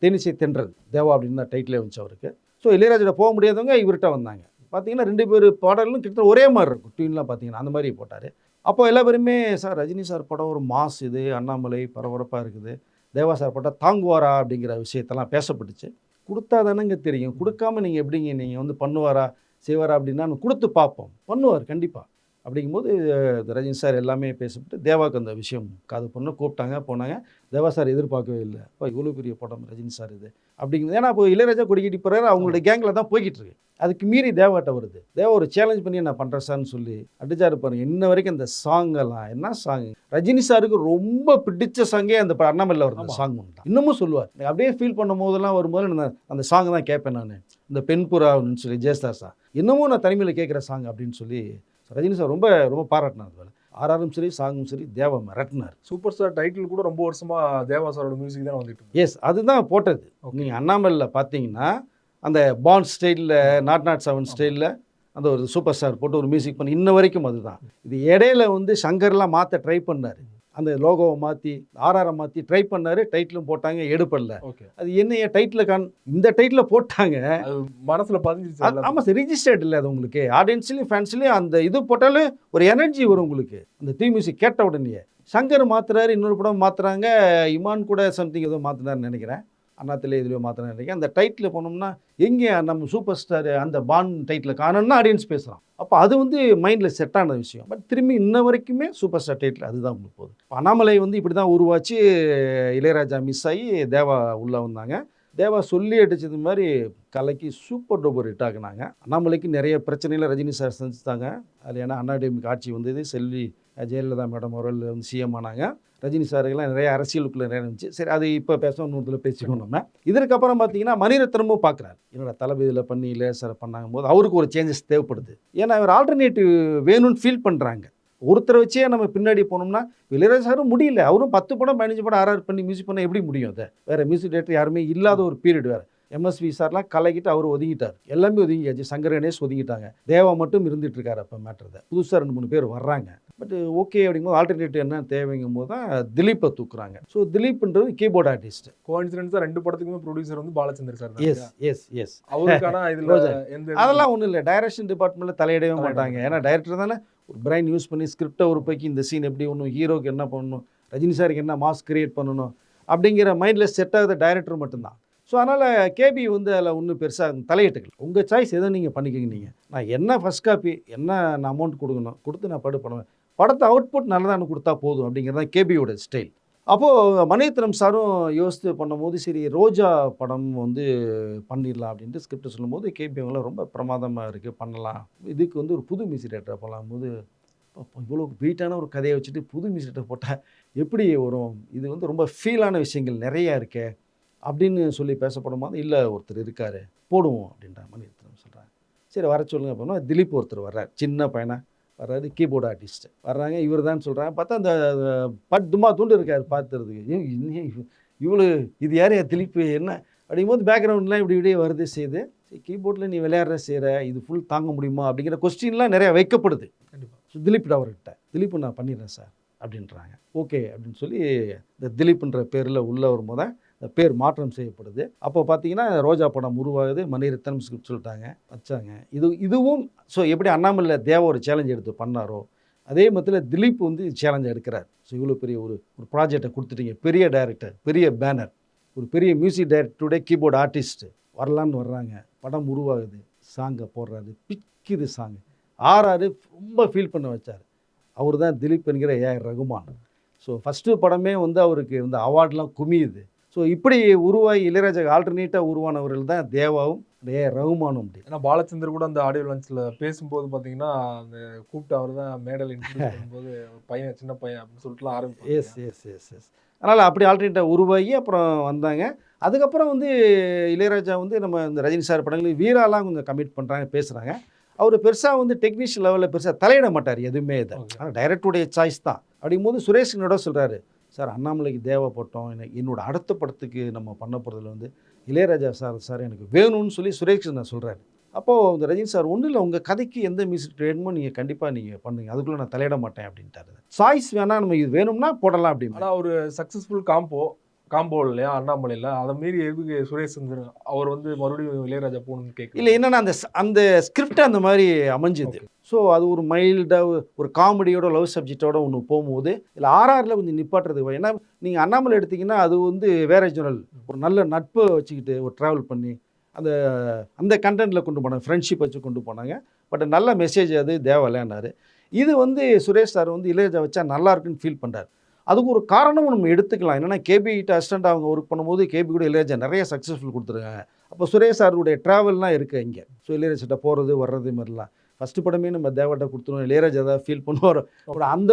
தேனிசை தென்றல் தேவா அப்படின்னு தான் டைட்டிலே வந்துச்சு அவருக்கு. ஸோ இளையராஜா போக முடியாதவங்க இவர்கிட்ட வந்தாங்க. பார்த்தீங்கன்னா 2 பேர் பாடலும் கிட்ட ஒரே மாதிரி இருக்கும், டியூன்லாம் பார்த்தீங்கன்னா அந்த மாதிரி போட்டார். அப்போ எல்லா பேருமே சார் ரஜினி சார் படம் ஒரு மாஸ், இது அண்ணாமலை பரபரப்பாக இருக்குது, தேவா சார் படம் தாங்குவாரா அப்படிங்கிற விஷயத்தெல்லாம் பேசப்பட்டுச்சு. கொடுத்தா தானேங்க தெரியும், கொடுக்காம நீங்கள் எப்படிங்க நீங்கள் வந்து பண்ணுவாரா செய்வாரா அப்படின்னா கொடுத்து பார்ப்போம், பண்ணுவார் கண்டிப்பாக அப்படிங்கும்போது ரஜினி சார் எல்லாமே பேசப்பட்டு தேவாவுக்கு அந்த விஷயம் காது பண்ண கூப்பிட்டாங்க, போனாங்க. தேவா சார் எதிர்பார்க்கவே இல்லை, இப்போ இவ்வளோ பெரிய படம் ரஜினி சார் இது அப்படிங்கிறது. ஏன்னா இப்போ இளையராஜா கொடிக்கிட்டு போகிறாரு, அவங்களுடைய கேங்கில் தான் போய்கிட்டு இருக்கு. அதுக்கு மீறி தேவாட்ட வருது. தேவா ஒரு சேலஞ்ச் பண்ணி நான் பண்ணுறேன் சார்னு சொல்லி அடிச்சாரு பாருங்க. இன்ன வரைக்கும் அந்த சாங்கெல்லாம் என்ன சாங், ரஜினி சாருக்கு ரொம்ப பிடிச்ச சாங்கே அந்த அண்ணாமலையில் வரும் சாங் தான் இன்னமும் சொல்லுவார். அப்படியே ஃபீல் பண்ணும் போதெல்லாம் வரும்போது அந்த சாங் தான் கேட்பேன் நான். இந்த பெண்புறான்னு சொல்லி ஜெயஸ்தார் சார் இன்னமும் நான் தனிமையில் கேட்குற சாங் அப்படின்னு சொல்லி ரஜினி சார் ரொம்ப ரொம்ப பாராட்டினார். ஆர்ஆரும் சரி சாங்கும் சரி தேவா மிரட்டினார். சூப்பர் ஸ்டார் டைட்டில் கூட ரொம்ப வருஷமாக தேவா சாரோட மியூசிக் தான் வந்துட்டு. எஸ், அதுதான் போட்டது. நீங்கள் அண்ணாமலையில் பார்த்தீங்கன்னா அந்த பாண்ட் ஸ்டைலில், நாட் 7 ஸ்டைலில் அந்த ஒரு சூப்பர் ஸ்டார் போட்டு ஒரு மியூசிக் பண்ணி இன்ன வரைக்கும் அதுதான். இது இடையில வந்து சங்கர்லாம் மாற்ற ட்ரை பண்ணார். அந்த லோகோவை மாற்றி ஆர்ஆரை மாற்றி ட்ரை பண்ணார், டைட்டிலும் போட்டாங்க, எடுப்படல. ஓகே. அது என்ன டைட்டில் இந்த டைட்டில் போட்டாங்க. அது மனசுல பதிஞ்சிருச்சு ஆமாம் சார், ரிஜிஸ்டர்ட் இல்லை அது உங்களுக்கு. ஆடியன்ஸ்லேயும் ஃபேன்ஸ்லேயும் அந்த இது போட்டாலும் ஒரு எனர்ஜி வரும் உங்களுக்கு. அந்த தீ மியூசிக் கேட்ட உடனே சங்கர் மாத்துறாரு, இன்னொரு படம் மாற்றுறாங்க, இமான் கூட சம்திங் ஏதோ மாற்றினார்னு நினைக்கிறேன், அண்ணாத்திலே இதுலேயோ மாற்றினார் நினைக்கிறேன். அந்த டைட்டில் போனோம்னா எங்கே நம்ம சூப்பர் ஸ்டார் அந்த பான் டைட்டில் காணோம்னா ஆடியன்ஸ் பேசுகிறான். அப்போ அது வந்து மைண்டில் செட் ஆன விஷயம். பட் திரும்பி இன்ன வரைக்குமே சூப்பர் ஸ்டார் டைட்டில் அதுதான் உங்களுக்கு போகுது. அண்ணாமலை வந்து இப்படி தான் உருவாச்சு. இளையராஜா மிஸ் ஆகி தேவா உள்ளே வந்தாங்க. தேவா சொல்லி அடித்தது மாதிரி கலைக்கு சூப்பர் டூப்பர் ஹிட் ஆகினாங்க. அண்ணாமலைக்கு நிறைய பிரச்சனைகளை ரஜினி சார் செஞ்சுட்டாங்க. அது ஏன்னா அண்ணாடிஎம்கே ஆட்சி வந்தது, செல்வி ஜெயலலிதா மேடம் அவர்கள் வந்து சிஎம் ஆனாங்க. ரஜினி சாருக்கெல்லாம் நிறைய அரசியலுக்குள்ளே நிறைய இருந்துச்சு. சரி, அது இப்போ பேசணும், நூற்றில் பேசிக்கணும் நம்ம. இதற்கப்புறம் பார்த்தீங்கன்னா மணிரத்னமும் பார்க்குறாரு. என்னோட தளபதியில் பண்ணி இளையராஜா பண்ணாங்கும் போது அவருக்கு ஒரு சேஞ்சஸ் தேவைப்படுது. ஏன்னா அவர் ஆல்டர்னேட்டிவ் வேணும்னு ஃபீல் பண்ணுறாங்க. ஒருத்தரை வச்சே நம்ம பின்னாடி போனோம்னா இளையராஜாரும் முடியல. அவரும் 10 படம் 15 படம் ஆர்ஆர் பண்ணி மியூசிக் பண்ண எப்படி முடியும்? அதை வேறு மியூசிக் டேரக்டர் யாருமே இல்லாத ஒரு பீரியட் வேறு. எம்எஸ்வி சார்லாம் கலக்கிட்டு அவர் ஒதுங்கிட்டார். எல்லாமே ஒதுங்கியாச்சு. சங்கர் கணேஷ் ஒதுங்கிட்டாங்க. தேவா மட்டும் இருந்துட்டு இருக்காரு. அப்போ மேட்டர் புதுசாக 2-3 பேர் வர்றாங்க. பட் ஓகே அப்படிங்கும்போது ஆல்டர்னேட்டிவ் என்ன தேவைங்கும் போது தான் திலீப்பை தூக்குறாங்க. ஸோ திலீப்ன்றது கீபோர்ட் ஆர்டிஸ்ட். கோஇன்சிடென்ஸா 2 படத்துக்குமே ப்ரொடியூசர் வந்து பாலச்சந்தர் சார் தான். எஸ் எஸ் எஸ் அவருக்கான இதுல எந்த அதெல்லாம் ஒன்றும் இல்லை. டைரக்ஷன் டிபார்ட்மெண்ட்டில் தலையிடவே மாட்டாங்க. ஏன்னா டைரக்டர் தானே ஒரு பிரைன் யூஸ் பண்ணி ஸ்கிரிப்டை ஒரு பைக்கு இந்த சீன் எப்படி ஒன்றும், ஹீரோக்கு என்ன பண்ணணும், ரஜினி சாருக்கு என்ன மாஸ் கிரியேட் பண்ணணும் அப்படிங்கிற மைண்டில் செட் ஆகுது டைரக்டர் மட்டும்தான். ஸோ அதனால் கேபி வந்து அதில் ஒன்றும் பெருசாக தலையிட்டுக்கல. உங்கள் சாய்ஸ் எதோ நீங்கள் பண்ணிக்கங்க. நீங்கள் நான் என்ன ஃபஸ்ட் காப்பி என்ன நான் அமௌண்ட் கொடுக்கணும் கொடுத்து நான் பண்ணுவேன். படத்தை அவுட்புட் நல்லதானு கொடுத்தா போதும் அப்படிங்கிறது தான் கேபியோட ஸ்டைல். அப்போது மணிரத்னம் சாரும் யோசித்து பண்ணும்போது சரி ரோஜா படம் வந்து பண்ணிடலாம் அப்படின்ட்டு ஸ்கிரிப்ட் சொல்லும்போது கேபி அவங்களாம் ரொம்ப பிரமாதமாக இருக்குது, பண்ணலாம், இதுக்கு வந்து ஒரு புது மியூசிக் டேரக்டர் பண்ணலாம் போது இவ்வளோ வெயிட்டான ஒரு கதையை வச்சுட்டு புது மியூசிக் டேரக்டர் போட்டால் எப்படி வரும், இது வந்து ரொம்ப ஃபீலான விஷயங்கள் நிறையா இருக்கே அப்படின்னு சொல்லி பேசப்படும் போது இல்லை ஒருத்தர் இருக்கார் போடுவோம் அப்படின்ற மணிரத்னம் சொல்கிறாங்க. சரி வர சொல்லுங்க அப்படின்னா திலீப் ஒருத்தர் வர்றார், சின்ன பையனா வர்றாரு, கீபோர்டு ஆர்டிஸ்ட் வர்றாங்க. இவர் தான் சொல்கிறாங்க. பார்த்தா அந்த பட்டுமா தூண்டு இருக்கார் பார்த்துறதுக்கு. இவ்வளோ இது யார் திலீப் என்ன அப்படிங்கும்போது பேக்ரவுண்ட்லாம் இப்படி இப்படியே வருது செய்யுது. சரி கீபோர்டில் நீ விளையாடுற செய்கிற இது ஃபுல் தாங்க முடியுமா அப்படிங்கிற கொஸ்டின்லாம் நிறையா வைக்கப்படுது. கண்டிப்பாக திலீப் அவர்கிட்ட திலீப் நான் பண்ணிடுறேன் சார் அப்படின்றாங்க. ஓகே அப்படின்னு சொல்லி இந்த திலீப்ன்ற பேரில் உள்ளே வரும்போது இந்த பேர் மாற்றம் செய்யப்படுது. அப்போ பார்த்தீங்கன்னா ரோஜா படம் உருவாகுது. மணிரத்னம் ஸ்கிரிப்ட் சொல்லிட்டாங்க, வச்சாங்க. இதுவும் ஸோ எப்படி அண்ணாமலை தேவா ஒரு சேலஞ்ச் எடுத்து பண்ணாரோ அதே மத்தியில் திலீப் வந்து சேலஞ்ச் எடுக்கிறார். ஸோ இவ்வளோ பெரிய ஒரு ப்ராஜெக்டை கொடுத்துட்டீங்க, பெரிய டைரக்டர், பெரிய பேனர், ஒரு பெரிய மியூசிக் டைரக்டருடைய கீபோர்டு ஆர்டிஸ்ட்டு வரலான்னு வர்றாங்க. படம் உருவாகுது, சாங்கை போடுறாரு, பிக்குது சாங்கு. ஆர்ஆர் ரொம்ப ஃபீல் பண்ண வச்சார். அவர் தான் திலீப் என்கிற ஏஆர் ரகுமான். ஸோ ஃபஸ்ட்டு படமே வந்து அவருக்கு இந்த அவார்ட்லாம் குமியுது. ஸோ இப்படி உருவாகி இளையராஜா ஆல்டர்னேட்டாக உருவானவர்கள் தான் தேவாவும் ஏஆர் ரகுமானும். அப்படி ஏன்னா பாலச்சந்தர் கூட அந்த ஆடியோ லான்ச்சில் பேசும்போது பார்த்தீங்கன்னா அந்த கூப்பிட்டு அவர் தான் மேடல் இன்ட்ரடியூஸ் பண்ணும்போது பையன் சின்ன பையன் அப்படின்னு சொல்லிட்டுலாம் ஆரம்பிப்பாங்க. எஸ் எஸ் எஸ் எஸ் அதனால் அப்படி ஆல்டர்னேட்டாக உருவாகி அப்புறம் வந்தாங்க. அதுக்கப்புறம் வந்து இளையராஜா வந்து நம்ம இந்த ரஜினி சார் படங்களுக்கு வீராலாம் கொஞ்சம் கமிட் பண்ணுறாங்க, பேசுகிறாங்க. அவர் பெருசாக வந்து டெக்னீஷியன் லெவலில் பெருசாக தலையிட மாட்டார் எதுவுமே. இதை ஆனால் டைரக்டருடைய சாய்ஸ் தான். அப்படிங்கும்போது சுரேஷ் என்னோட சொல்கிறாரு, சார் அண்ணாமலைக்கு தேவைப்பட்டோம், என்னோட அடுத்த படத்துக்கு நம்ம பண்ண போகிறதுல வந்து இளையராஜா சார் எனக்கு வேணும்னு சொல்லி சுரேஷ் நான் சொல்கிறாரு. அப்போது இந்த ரஜினி சார் ஒன்றும் இல்லை, உங்கள் கதைக்கு எந்த மியூசிக் வேணுமோ நீங்கள் கண்டிப்பாக நீங்கள் பண்ணுங்க, அதுக்குள்ளே நான் தலையிட மாட்டேன் அப்படின்ட்டாரு. சாய்ஸ் வேணால் நம்ம இது வேணும்னா போடலாம் அப்படின்னு. ஆனால் ஒரு சக்ஸஸ்ஃபுல் காம்போ இல்லையா அண்ணாமலையில், அதை மீறி எதுக்கு சுரேஷ் சந்திரன் அவர் வந்து மறுபடியும் இளையராஜா போகணும்னு கேட்கல. இல்லை என்னென்னா அந்த ஸ்கிரிப்ட் அந்த மாதிரி அமைஞ்சுது. ஸோ அது ஒரு மைல்டாக ஒரு காமெடியோட லவ் சப்ஜெக்டோட ஒன்று போகும்போது இல்லை ஆர்ஆரில் கொஞ்சம் நிப்பாட்டுறதுக்கு. ஏன்னா நீங்கள் அண்ணாமலை எடுத்திங்கன்னா அது வந்து வேற ஜெனரல் ஒரு நல்ல நட்பை வச்சுக்கிட்டு ஒரு ட்ராவல் பண்ணி அந்த கண்டென்ட்டில் கொண்டு போனாங்க, ஃப்ரெண்ட்ஷிப் வச்சு கொண்டு போனாங்க. பட் நல்ல மெசேஜ் அது தேவையில்லைன்னாரு. இது வந்து சுரேஷ் சார் வந்து இளையராஜா வச்சா நல்லா இருக்குன்னு ஃபீல் பண்ணுறாரு. அதுக்கு ஒரு காரணமும் நம்ம எடுத்துக்கலாம். என்னென்னா கேபி கிட்ட அசிஸ்டண்ட் அவங்க ஒர்க் பண்ணும்போது கேபி கூட இளையராஜா நிறைய சக்ஸஸ்ஃபுல் கொடுத்துருக்காங்க. அப்போ சுரேஷ் சாருடைய ட்ராவல்லாம் இருக்குது இங்கே. ஸோ இளையராஜா போகிறது வர்றது மாதிரிலாம் ஃபஸ்ட்டு படமே நம்ம தேவாட்ட கொடுத்துருவோம், இளையராஜா தான் ஃபீல் பண்ணுவார். அந்த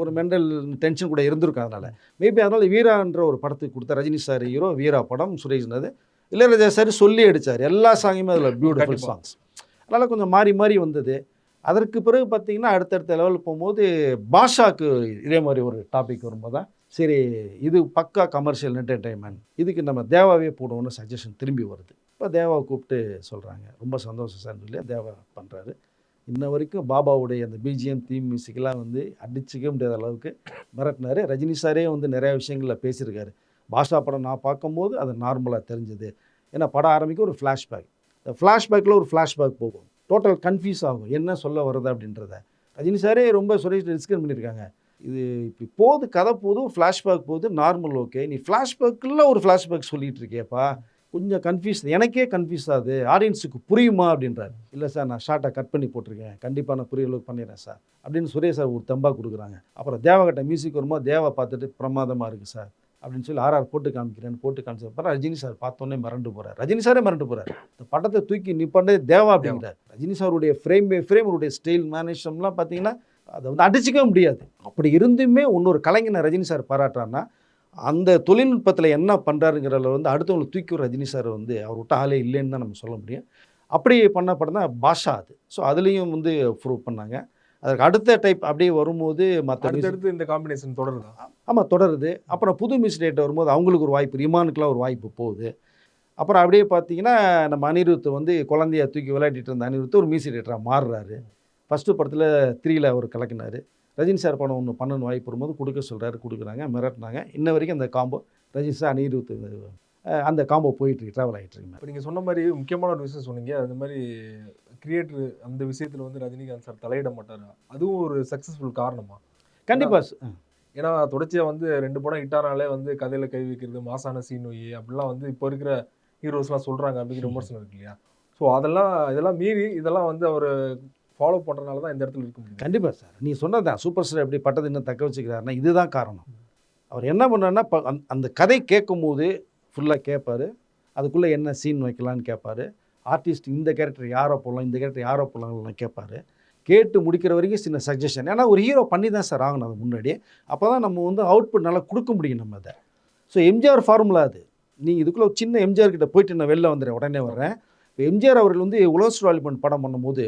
ஒரு மென்டல் டென்ஷன் கூட இருந்திருக்கும். அதனால் மேபி அதனால் வீரான்ற ஒரு படத்துக்கு கொடுத்தா ரஜினி சார் ஹீரோ, வீரா படம் சுரேஷ்னது இளையராஜா சார் சொல்லி அடித்தார். எல்லா சாங்குமே அதில் பியூட்டிஃபுல் சாங்ஸ். அதனால் கொஞ்சம் மாறி மாறி வந்தது. அதற்கு பிறகு பார்த்திங்கன்னா அடுத்தடுத்த லெவலில் போகும்போது பாஷாவுக்கு இதே மாதிரி ஒரு டாபிக் வரும்போது தான் சரி இது பக்கா கமர்ஷியல் என்டர்டெயின்மெண்ட், இதுக்கு நம்ம தேவாவே போடுவோம்னு சஜஷன் திரும்பி வருது. இப்போ தேவாவை கூப்பிட்டு சொல்கிறாங்க, ரொம்ப சந்தோஷம் சார் சொல்லி தேவா பண்ணுறாரு. இன்ன வரைக்கும் பாபாவுடைய அந்த பிஜிஎம் தீம் மியூசிக்லாம் வந்து அடிச்சிக்க முடியாத அளவுக்கு மிரட்டினார். ரஜினி சாரே வந்து நிறையா விஷயங்களில் பேசியிருக்காரு. பாஷா படம் நான் பார்க்கும்போது அது நார்மலாக தெரிஞ்சுது. ஏன்னா படம் ஆரம்பிக்க ஒரு ஃப்ளாஷ்பேக், இந்த ஃப்ளாஷ்பேக்கில் ஒரு ஃப்ளாஷ்பேக் போகும், டோட்டல் கன்ஃபியூஸ் ஆகும் என்ன சொல்ல வருது அப்படின்றத. ரஜினி சாரே ரொம்ப சுரேஷ் டிஸ்கஸ் பண்ணியிருக்காங்க. இது இப்படி போகுது, கதை போகுது, ஃப்ளாஷ்பேக் போகுது, நார்மல் ஓகே, நீ ஃப்ளாஷ்பேக்கில் ஒரு ஃப்ளாஷ்பேக் சொல்லிட்டு இருக்கியப்பா, கொஞ்சம் கன்ஃபியூஸ், எனக்கே கன்ஃபியூஸ் ஆகுது, ஆடியன்ஸுக்கு புரியுமா அப்படின்றாரு. இல்லை சார் நான் ஷார்ட்டாக கட் பண்ணி போட்டிருக்கேன், கண்டிப்பாக நான் புரிய அளவுக்கு பண்ணிடுறேன் சார் அப்படின்னு சுரேஷ் சார் ஒரு தெம்பா கொடுக்குறாங்க. அப்புறம் தேவாகிட்ட மியூசிக் வரும்போது தேவா பார்த்துட்டு பிரமாதமாக இருக்குது சார் அப்படின்னு சொல்லி ஆர்ஆர் போட்டு காமிக்கிறேன்னு போட்டு காமிச்சப்பறம் ரஜினி சார் பார்த்தோன்னே மிரண்டு போகிறார். ரஜினி சாரே மிரண்டு போகிறார். இந்த படத்தை தூக்கி நிப்பாண்டே தேவா அப்படிங்கிறார். ரஜினி சாருடைய ஃப்ரேம் பை ஃப்ரேம் அவருடைய ஸ்டைல் மேனேஜ்மெண்ட்லாம் பார்த்தீங்கன்னா அதை வந்து அடிச்சிக்கவே முடியாது. அப்படி இருந்துமே இன்னொரு கலைஞனை ரஜினி சார் பாராட்டுறாருன்னா அந்த தொழில்நுட்பத்தில் என்ன பண்ணுறாருங்கிறத வந்து அடுத்தவங்களை தூக்கி ஒரு ரஜினி சார் வந்து அவர் விட்ட ஆளே இல்லைன்னு தான் நம்ம சொல்ல முடியும். அப்படி பண்ண படம் தான் பாஷா அது. ஸோ அதுலேயும் வந்து ப்ரூவ் பண்ணாங்க. அதற்கு அடுத்த டைப் அப்படியே வரும்போது மற்ற அடுத்தடுத்து இந்த காம்பினேஷன் தொடருதா? ஆமாம் தொடருது. அப்புறம் புது மியூசிக் டைரக்டர் வரும்போது அவங்களுக்கு ஒரு வாய்ப்பு, இமானுக்குலாம் ஒரு வாய்ப்பு போகுது. அப்புறம் அப்படியே பார்த்தீங்கன்னா நம்ம அனிருத் வந்து குழந்தைய தூக்கி விளையாடிட்டு இருந்த அனிருத் ஒரு மியூசிக் டைரக்டராக மாறுறாரு. ஃபஸ்ட்டு படத்தில் 3ல் அவர் கலக்கினார். ரஜினி சார் படம் ஒன்று பண்ணணும் வாய்ப்பு வரும்போது கொடுக்க சொல்கிறாரு, கொடுக்குறாங்க, மிரட்டினாங்க. இன்ன வரைக்கும் அந்த காம்போ ரஜினி சார் அனிருத் அந்த காம்போ போயிட்டுருக்கு, ட்ராவல் ஆகிட்டுருக்கு. இப்போ நீங்கள் சொன்ன மாதிரி முக்கியமான ஒரு விஷயம் சொன்னீங்க, அது மாதிரி கிரியேட்டர் அந்த விஷயத்தில் வந்து ரஜினிகாந்த் சார் தலையிட மாட்டார், அதுவும் ஒரு சக்ஸஸ்ஃபுல் காரணமா? கண்டிப்பாக. ஏன்னா தொடர்ச்சியாக வந்து 2 படம் ஹிட்டானாலே வந்து கதையில் கை வைக்கிறது, மாசான சீன் வை அப்படிலாம் வந்து இப்போ இருக்கிற ஹீரோஸ்லாம் சொல்கிறாங்க அப்படிங்கிற விமர்சனம் இருக்கு இல்லையா? ஸோ இதெல்லாம் மீறி இதெல்லாம் வந்து அவர் ஃபாலோ பண்ணுறதுனால தான் இந்த இடத்துல இருக்க முடியும். கண்டிப்பாக சார், நீ சொன்னதான் சூப்பர் ஸ்டார் எப்படி பட்டது இன்னும் தக்க வச்சுக்கிறாருன்னா இதுதான் காரணம். அவர் என்ன பண்ணுறாருன்னா அந்த கதை கேட்கும் போது ஃபுல்லாக கேட்பார், அதுக்குள்ளே என்ன சீன் வைக்கலான்னு கேட்பார், ஆர்டிஸ்ட் இந்த கேரக்டர் யாரை போடலாம், இந்த கேரக்டர் யாரை போடலாம்லாம் கேட்பார். கேட்டு முடிக்கிற வரைக்கும் சின்ன சஜஷன், ஏன்னா ஒரு ஹீரோ பண்ணி தான் சார் ஆகணும் அது முன்னாடி. அப்போ தான் நம்ம வந்து அவுட்புட் நல்லா கொடுக்க முடியும் நம்ம அதை. ஸோ எம்ஜிஆர் ஃபார்முலா அது. நீங்கள் இதுக்குள்ளே ஒரு சின்ன எம்ஜிஆர் கிட்ட போயிட்டு நான் வெளில வந்துடுறேன், உடனே வர்றேன். இப்போ எம்ஜிஆர் அவர்கள் வந்து உலக படம் பண்ணும்போது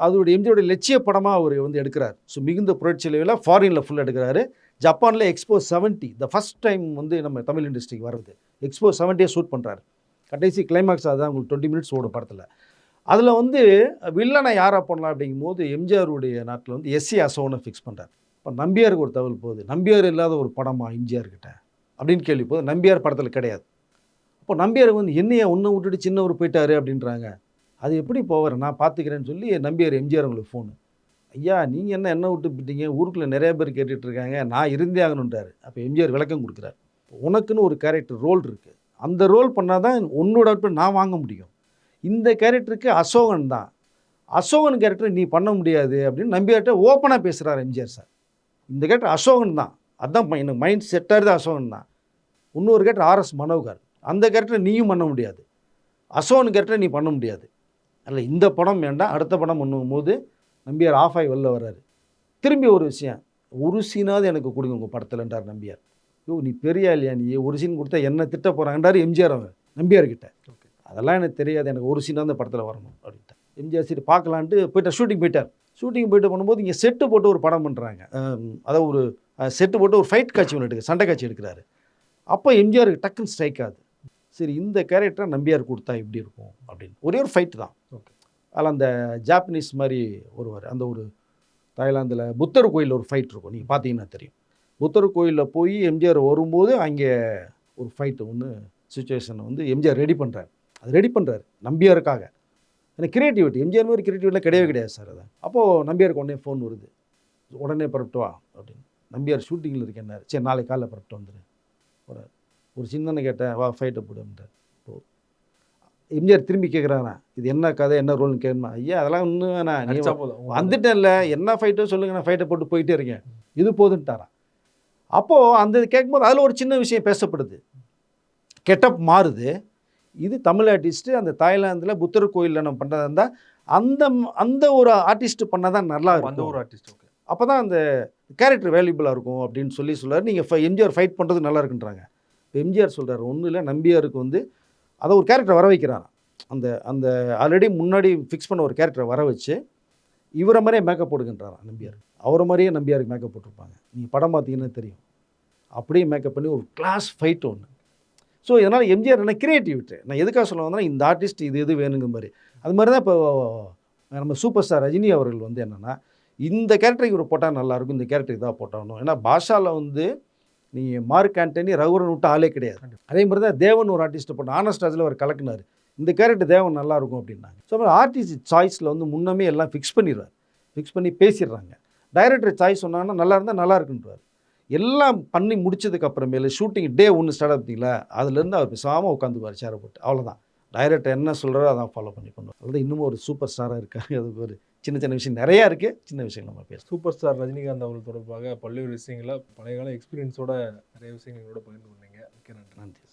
அதோடைய எம்ஜிஆருடைய லட்சிய படமாக அவர் வந்து எடுக்கிறார். ஸோ மிகுந்த புரட்சி அளவில் ஃபாரினில் ஃபுல்லாக எடுக்கிறாரு. ஜப்பானில் எக்ஸ்போ 70 த ஃபஸ்ட் டைம் வந்து நம்ம தமிழ் இண்டஸ்ட்ரிக்கு வர்றது, எக்ஸ்போ 70 ஷூட் பண்ணுறாரு. கடைசி கிளைமேக்ஸ் அதுதான், உங்களுக்கு 20 மினிட்ஸ் ஓடும் படத்தில். அதில் வந்து வில்லனை யாராக பண்ணலாம் அப்படிங்கும்போது எம்ஜிஆருடைய நாட்டில் வந்து எஸ்சி அசோனை ஃபிக்ஸ் பண்ணுறாரு. இப்போ நம்பியாருக்கு ஒரு தகவல் போகுது, நம்பியார் இல்லாத ஒரு படமா எம்ஜிஆர்கிட்ட அப்படின்னு கேள்வி போகுது. நம்பியார் படத்தில் கிடையாது. அப்போ நம்பியார் வந்து என்னையா உன்னை விட்டுட்டு சின்னவர் போயிட்டாரு அப்படின்றாங்க. அது எப்படி போவார், நான் பார்த்துக்கிறேன்னு சொல்லி நம்பியார் எம்ஜிஆர் உங்களுக்கு ஃபோனு, ஐயா நீங்கள் என்ன விட்டு போயிட்டீங்க, ஊருக்குள்ளே நிறைய பேர் கேட்டுட்ருக்காங்க, நான் இருந்தே ஆகணுன்றாரு. அப்போ எம்ஜிஆர் விளக்கம் கொடுக்குறாரு, உனக்குன்னு ஒரு கேரக்டர் ரோல் இருக்குது, அந்த ரோல் பண்ணால் தான் உன்னோட அவுட்புட் நான் வாங்க முடியும். இந்த கேரக்டருக்கு அசோகன் தான், அசோகன் கேரக்டர் நீ பண்ண முடியாது அப்படின்னு நம்பியார்கிட்ட ஓப்பனாக பேசுகிறார் எம்ஜிஆர் சார். இந்த கேரக்டர் அசோகன் தான், அதுதான் எனக்கு மைண்ட் செட்டாகிறது அசோகன் தான். இன்னொரு கேரக்டர் ஆர்எஸ் மனோகர், அந்த கேரக்டர் நீயும் பண்ண முடியாது, அசோகன் கேரக்டர் நீ பண்ண முடியாது. அதில் இந்த படம் வேண்டாம், அடுத்த படம் பண்ணும்போது நம்பியார் ஆஃப் ஆகி வெளில வர்றாரு. திரும்பி ஒரு விஷயம், ஒரு சீனாவது எனக்கு கொடுங்க உங்கள் படத்தில்ன்றார் நம்பியார். யோ நீ பெரியா இல்லையா, நீ ஒரு சீன் கொடுத்தா என்ன திட்ட போகிறாங்கன்றார் எம்ஜிஆர் அவங்க நம்பியார்கிட்ட. அதெல்லாம் எனக்கு தெரியாது, எனக்கு ஒரு சீனாக அந்த படத்தில் வரணும் அப்படின்ட்டு. எம்ஜிஆர் சரி பார்க்கலான்ட்டு போயிட்டார், ஷூட்டிங் போயிட்டு பண்ணும்போது இங்கே செட்டு போட்டு ஒரு படம் பண்ணுறாங்க. அதாவது ஒரு செட்டு போட்டு ஒரு ஃபைட் காட்சி ஒன்று எடுக்க, சண்டை காட்சி எடுக்கிறாரு. அப்போ எம்ஜிஆருக்கு டக்குன்னு ஸ்ட்ரைக் ஆகுது, சரி இந்த கேரக்டரை நம்பியார் கொடுத்தா எப்படி இருக்கும் அப்படின்னு. ஒரே ஒரு ஃபைட்டு தான். ஓகே, அதில் அந்த ஜாப்பனீஸ் மாதிரி ஒருவர், அந்த ஒரு தாய்லாந்தில் புத்தர் கோயிலில் ஒரு ஃபைட் இருக்கும், நீங்கள் பார்த்தீங்கன்னா தெரியும். புத்தர் கோயிலில் போய் எம்ஜிஆர் வரும்போது அங்கே ஒரு ஃபைட்டு ஒன்று சுச்சுவேஷனை வந்து எம்ஜிஆர் ரெடி பண்ணுறாரு. அது ரெடி பண்ணுறாரு நம்பியாருக்காக. எனக்கு கிரியேட்டிவிட்டி, எம்ஜிஆர் மாதிரி கிரியேட்டிவிட்டிலாம் கிடையவே கிடையாது சார். அதை அப்போது நம்பியாருக்கு உடனே ஃபோன் வருது, உடனே பரப்பிட்டு வா அப்படின்னு. நம்பியார் ஷூட்டிங்கில் இருக்கேன்னாரு, சரி நாளைக்கு காலையில் பரப்பிட்டு வந்துடு. ஒரு சின்ன கேட்டேன், வா ஃபைட்டை போடுன்றார். எம்ஜிஆர் திரும்பி கேட்குறாண்ணா, இது என்ன கதை என்ன ரோல்னு கேட்கணுமா? ஐயா அதெல்லாம் இன்னும் வேணாம், நீ வந்துட்டேன் இல்லை, என்ன ஃபைட்டோ சொல்லுங்க, நான் ஃபைட்டை போட்டு போயிட்டே இருக்கேன், இது போதுன்ட்டாரான். அப்போது அந்த கேட்கும்போது அதில் ஒரு சின்ன விஷயம் பேசப்படுது, கெட்டப் மாறுது. இது தமிழ் ஆர்டிஸ்ட்டு அந்த தாய்லாந்தில் புத்தர் கோயிலில் நம்ம பண்ணுறதா இருந்தால் அந்த ஒரு ஆர்டிஸ்ட்டு பண்ணால் தான் நல்லா இருக்கும், அந்த ஒரு ஆர்டிஸ்ட். ஓகே, அப்போ தான் அந்த கேரக்டர் வேல்யூபிளாக இருக்கும் அப்படின்னு சொல்கிறார். நீங்கள் எம்ஜிஆர் ஃபைட் பண்ணுறது நல்லா இருக்குன்றாங்க. இப்போ எம்ஜிஆர் சொல்கிறார், ஒன்றும் இல்லை, நம்பியாருக்கு வந்து அதை ஒரு கேரக்டர் வர வைக்கிறான். அந்த ஆல்ரெடி முன்னாடி ஃபிக்ஸ் பண்ண ஒரு கேரக்டரை வர வச்சு இவரை மாதிரியே மேக்கப் போடுகின்றாரான் நம்பியார். அவரை மாதிரியே நம்பியாருக்கு மேக்கப் போட்டிருப்பாங்க, நீங்கள் படம் பார்த்தீங்கன்னா தெரியும். அப்படியே மேக்கப் பண்ணி ஒரு கிளாஸ் ஃபைட் ஒன்று. ஸோ இதனால் எம்ஜிஆர் என்ன கிரியேட்டிவிட்டி, நான் எதுக்காக சொல்ல வந்தேன்னா இந்த ஆர்டிஸ்ட் இது வேணுங்க மாதிரி. அது மாதிரி தான் இப்போ நம்ம சூப்பர் ஸ்டார் ரஜினி அவர்கள் வந்து என்னென்னா இந்த கேரக்டருக்கு இவர் போட்டால் நல்லாயிருக்கும், இந்த கேரக்டருக்கு தான் போட்டாகணும். ஏன்னா பாஷாவில் வந்து நீ மார்க் ஆண்டனி ரகுவரன் விட்டு ஆளே கிடையாது. அதே மாதிரி தான் தேவன் ஒரு ஆர்டிஸ்ட்டை போட்டால் ஆனஸ்ட் ராஜில் அவர் கலக்குனார், இந்த கேரக்டர் தேவன் நல்லாயிருக்கும் அப்படின்னாங்க. ஸோ ஆர்டிஸ்ட் சாய்ஸில் வந்து முன்னமே எல்லாம் ஃபிக்ஸ் பண்ணிடுவார், ஃபிக்ஸ் பண்ணி பேசிடுறாங்க. டைரக்டர் சாய்ஸ் சொன்னாங்கன்னா நல்லா இருந்தால் நல்லா இருக்குன்றார். எல்லாம் பண்ணி முடிச்சதுக்கு அப்புறமேல ஷூட்டிங் டே 1 ஸ்டார்ட் பார்த்தீங்களா, அதுலேருந்து அவர் பேசாமல் உட்காந்துக்குவார் சேரை போட்டு. அவ்வளோதான், டைரக்டர் என்ன சொல்கிறாரோ அதான் ஃபாலோ பண்ணி பண்ணுவார். அதுதான் இன்னமும் ஒரு சூப்பர் ஸ்டாராக இருக்காரு. அதுக்கு ஒரு சின்ன சின்ன விஷயம் நிறையா இருக்குது, சின்ன விஷயம் நம்ம பேசலாம். சூப்பர் ஸ்டார் ரஜினிகாந்த் அவர்கள் தொடர்பாக பல்வேறு விஷயங்களை பழைய கால எக்ஸ்பீரியன்ஸோட நிறைய விஷயங்களோட பகிர்ந்து கொண்டீங்க. மிக்க நன்றி. நன்றி.